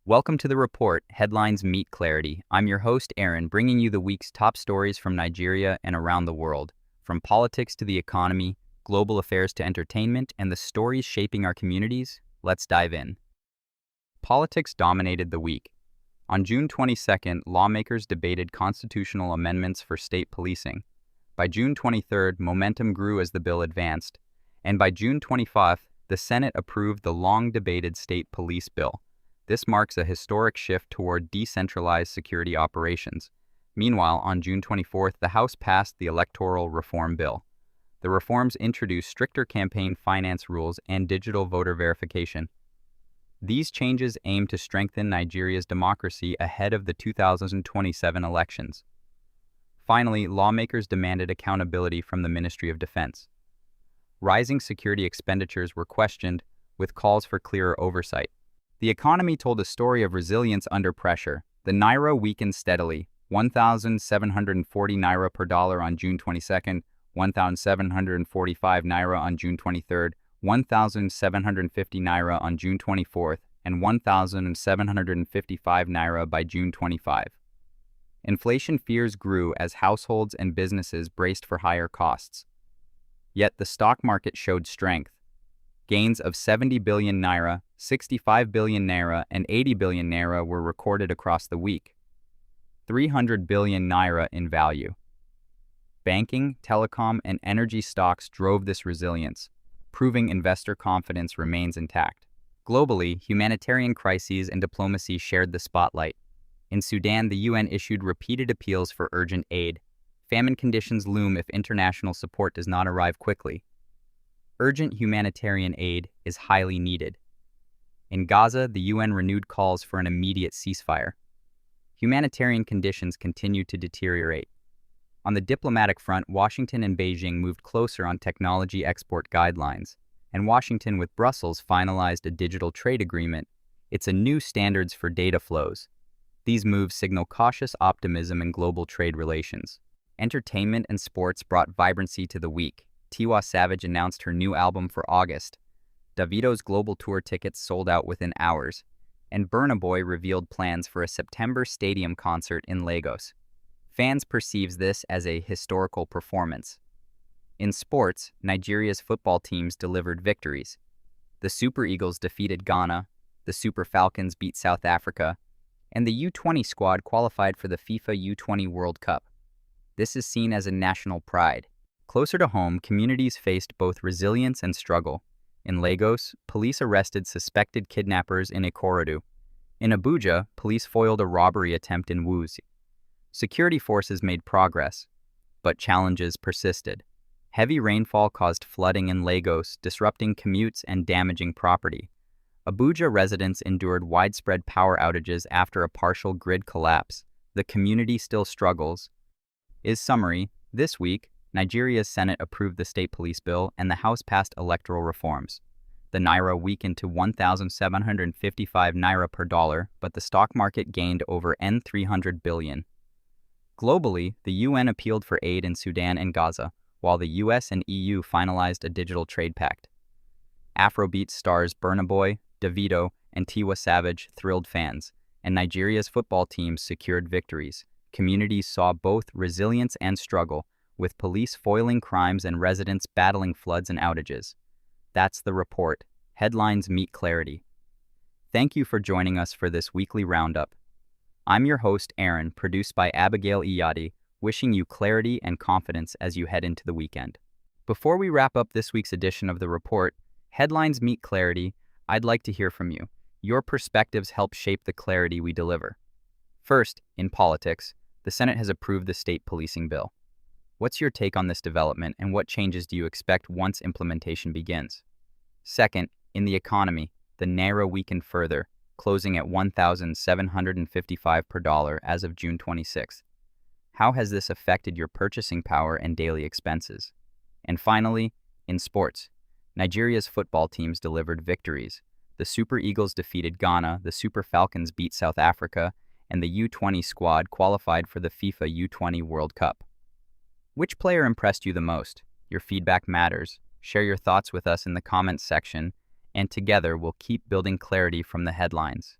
Welcome to the report, Headlines Meet Clarity. I'm your host, Aaron, bringing you the week's top stories from Nigeria and around the world. From politics to the economy, global affairs to entertainment, and the stories shaping our communities, let's dive in. Politics dominated the week. On June 22nd, lawmakers debated constitutional amendments for state policing. By June 23rd, momentum grew as the bill advanced. And by June 25th, the Senate approved the long-debated state police bill. This marks a historic shift toward decentralized security operations. Meanwhile, on June 24th, the House passed the Electoral Reform Bill. The reforms introduce stricter campaign finance rules and digital voter verification. These changes aim to strengthen Nigeria's democracy ahead of the 2027 elections. Finally, lawmakers demanded accountability from the Ministry of Defense. Rising security expenditures were questioned, with calls for clearer oversight. The economy told a story of resilience under pressure. The Naira weakened steadily, 1,740 Naira per dollar on June 22nd, 1,745 Naira on June 23rd, 1,750 Naira on June 24th, and 1,755 Naira by June 25. Inflation fears grew as households and businesses braced for higher costs. Yet the stock market showed strength. Gains of 70 billion Naira, 65 billion Naira, and 80 billion Naira were recorded across the week. 300 billion Naira in value. Banking, telecom, and energy stocks drove this resilience, proving investor confidence remains intact. Globally, humanitarian crises and diplomacy shared the spotlight. In Sudan, the UN issued repeated appeals for urgent aid. Famine conditions loom if international support does not arrive quickly. Urgent humanitarian aid is highly needed. In Gaza, the UN renewed calls for an immediate ceasefire. Humanitarian conditions continue to deteriorate. On the diplomatic front, Washington and Beijing moved closer on technology export guidelines, and Washington with Brussels finalized a digital trade agreement. It's a new standards for data flows. These moves signal cautious optimism in global trade relations. Entertainment and sports brought vibrancy to the week. Tiwa Savage announced her new album for August. Davido's global tour tickets sold out within hours, and Burna Boy revealed plans for a September stadium concert in Lagos. Fans perceive this as a historical performance. In sports, Nigeria's football teams delivered victories. The Super Eagles defeated Ghana, the Super Falcons beat South Africa, and the U20 squad qualified for the FIFA U20 World Cup. This is seen as a national pride. Closer to home, communities faced both resilience and struggle. In Lagos, police arrested suspected kidnappers in Ikorodu. In Abuja, police foiled a robbery attempt in Wuse. Security forces made progress, but challenges persisted. Heavy rainfall caused flooding in Lagos, disrupting commutes and damaging property. Abuja residents endured widespread power outages after a partial grid collapse. The community still struggles. Summary, this week, Nigeria's Senate approved the state police bill and the House passed electoral reforms. The Naira weakened to 1,755 Naira per dollar, but the stock market gained over 300 billion. Globally, the UN appealed for aid in Sudan and Gaza, while the US and EU finalized a digital trade pact. Afrobeats stars Burna Boy, Davido, and Tiwa Savage thrilled fans, and Nigeria's football teams secured victories. Communities saw both resilience and struggle, with police foiling crimes and residents battling floods and outages. That's the report. Headlines meet clarity. Thank you for joining us for this weekly roundup. I'm your host, Aaron, produced by Abigail Iyadi, wishing you clarity and confidence as you head into the weekend. Before we wrap up this week's edition of the report, Headlines Meet Clarity, I'd like to hear from you. Your perspectives help shape the clarity we deliver. First, in politics, the Senate has approved the state policing bill. What's your take on this development, and what changes do you expect once implementation begins? Second, in the economy, the Naira weakened further, closing at 1,755 per dollar as of June 26th. How has this affected your purchasing power and daily expenses? And finally, in sports, Nigeria's football teams delivered victories. The Super Eagles defeated Ghana, the Super Falcons beat South Africa, and the U20 squad qualified for the FIFA U20 World Cup. Which player impressed you the most? Your feedback matters. Share your thoughts with us in the comments section, and together we'll keep building clarity from the headlines.